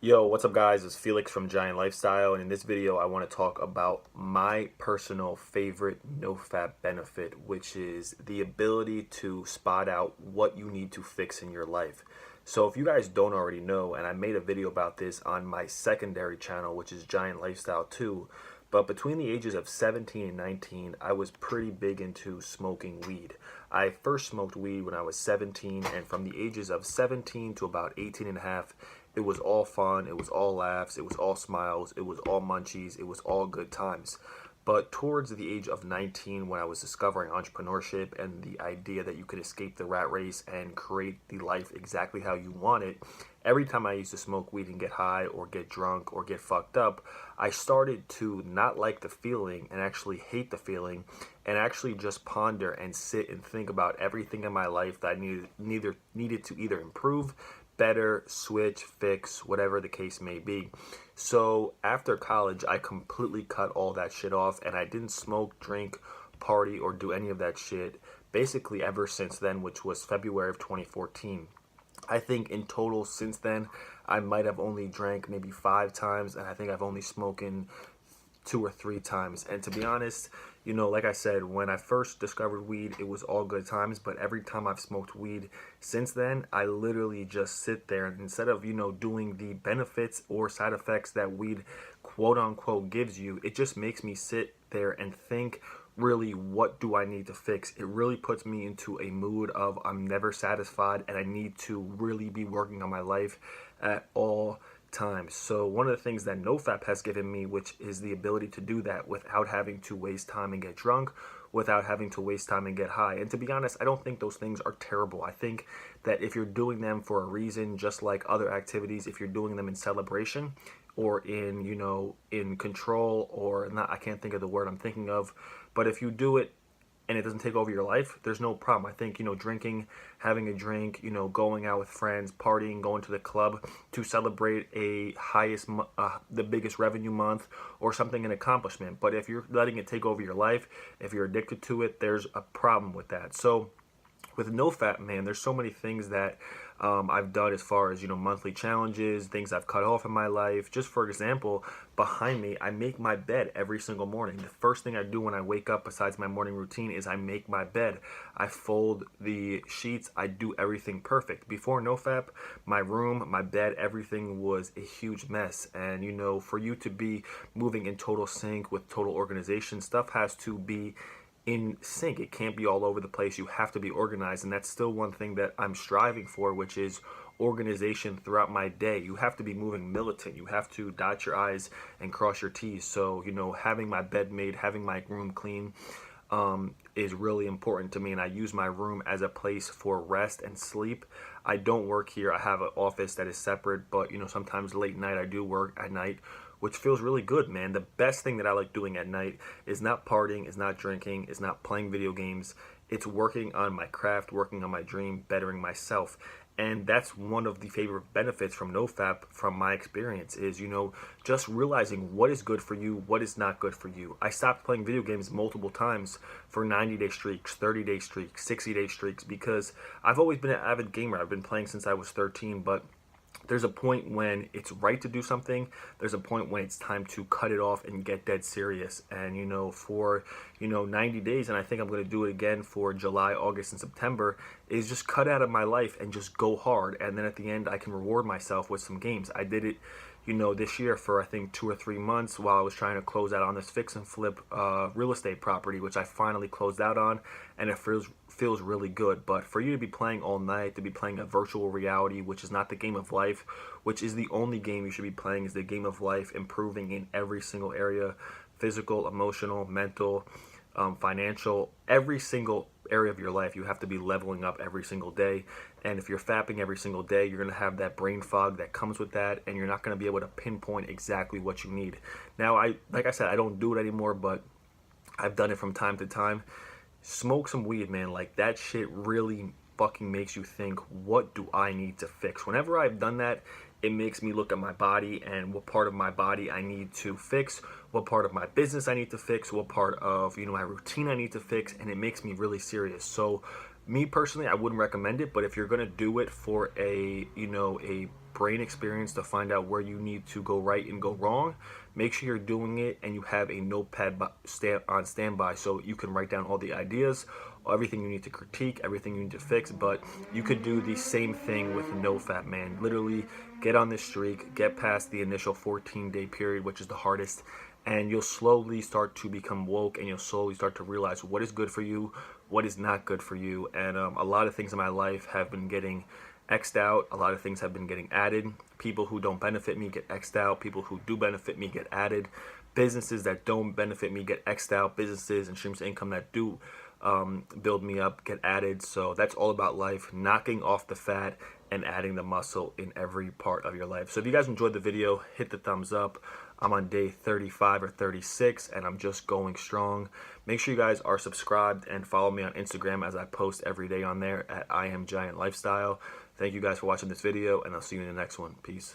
Yo, what's up guys? It's Felix from Giant Lifestyle, and in this video I want to talk about my personal favorite NoFap benefit, which is the ability to spot out what you need to fix in your life. So if you guys don't already know, and I made a video about this on my secondary channel, which is Giant Lifestyle 2, but between the ages of 17 and 19, I was pretty big into smoking weed. I first smoked weed when I was 17, and from the ages of 17 to about 18 and a half, it was all fun, it was all laughs, it was all smiles, it was all munchies, it was all good times. But towards the age of 19, when I was discovering entrepreneurship and the idea that you could escape the rat race and create the life exactly how you want it, every time I used to smoke weed and get high or get drunk or get fucked up, I started to not like the feeling and actually hate the feeling and actually just ponder and sit and think about everything in my life that I needed to either improve, better, switch, fix, whatever the case may be. So after college, I completely cut all that shit off, and I didn't smoke, drink, party, or do any of that shit basically ever since then, which was February of 2014. I think in total since then, I might have only drank maybe 5 times, and I think I've only smoking 2 or 3 times. And to be honest, like I said, when I first discovered weed, it was all good times. But every time I've smoked weed since then, I literally just sit there, and instead of, doing the benefits or side effects that weed quote unquote gives you, it just makes me sit there and think, really, what do I need to fix? It really puts me into a mood of I'm never satisfied and I need to really be working on my life at all times. So one of the things that NoFap has given me, which is the ability to do that without having to waste time and get drunk, without having to waste time and get high. And to be honest, I don't think those things are terrible. I think that if you're doing them for a reason, just like other activities, if you're doing them in celebration or in, in control, or not, I can't think of the word I'm thinking of, but if you do it and it doesn't take over your life, there's no problem. I think, drinking, having a drink, going out with friends, partying, going to the club to celebrate the biggest revenue month or something, an accomplishment. But if you're letting it take over your life, if you're addicted to it, there's a problem with that. So with NoFap, man, there's so many things that I've done as far as, monthly challenges, things I've cut off in my life. Just for example, behind me, I make my bed every single morning. The first thing I do when I wake up, besides my morning routine, is I make my bed. I fold the sheets. I do everything perfect. Before NoFap, my room, my bed, everything was a huge mess. And, for you to be moving in total sync with total organization, stuff has to be in sync. It can't be all over the place. You have to be organized, and that's still one thing that I'm striving for, which is organization throughout my day. You have to be moving militant. You have to dot your I's and cross your T's. So, having my bed made, having my room clean, is really important to me, and I use my room as a place for rest and sleep. I don't work here. I have an office that is separate, but sometimes late night I do work at night, which feels really good, man. The best thing that I like doing at night is not partying, is not drinking, is not playing video games. It's working on my craft, working on my dream, bettering myself. And that's one of the favorite benefits from NoFap, from my experience, is, just realizing what is good for you, what is not good for you. I stopped playing video games multiple times for 90-day streaks, 30-day streaks, 60-day streaks, because I've always been an avid gamer. I've been playing since I was 13, but there's a point when it's right to do something. There's a point when it's time to cut it off and get dead serious. And, for, 90 days, and I think I'm going to do it again for July, August, and September, is just cut out of my life and just go hard. And then at the end, I can reward myself with some games. I did it, this year for I think 2 or 3 months while I was trying to close out on this fix and flip real estate property, which I finally closed out on, and it feels really good. But for you to be playing all night, to be playing a virtual reality, which is not the game of life, which is the only game you should be playing, is the game of life, improving in every single area, physical, emotional, mental, financial, every single area of your life. You have to be leveling up every single day. And if you're fapping every single day, you're going to have that brain fog that comes with that, and you're not going to be able to pinpoint exactly what you need. Now, like I said, I don't do it anymore, but I've done it from time to time. Smoke some weed, man. Like, that shit really fucking makes you think, what do I need to fix? Whenever I've done that, it makes me look at my body and what part of my body I need to fix, what part of my business I need to fix, what part of, my routine I need to fix, and it makes me really serious. So Me personally, I wouldn't recommend it, but if you're gonna do it for a a brain experience to find out where you need to go right and go wrong, make sure you're doing it and you have a notepad on standby so you can write down all the ideas, everything you need to critique, everything you need to fix. But you could do the same thing with NoFap, man. Literally get on this streak, get past the initial 14-day period, which is the hardest, and you'll slowly start to become woke, and you'll slowly start to realize what is good for you, what is not good for you. And a lot of things in my life have been getting X'd out. A lot of things have been getting added. People who don't benefit me get X'd out. People who do benefit me get added. Businesses that don't benefit me get X'd out. Businesses and streams of income that do build me up get added. So that's all about life, knocking off the fat and adding the muscle in every part of your life. So if you guys enjoyed the video, hit the thumbs up. I'm on day 35 or 36 and I'm just going strong. Make sure you guys are subscribed and follow me on Instagram, as I post every day on there at I Am Giant Lifestyle. Thank you guys for watching this video, and I'll see you in the next one. Peace.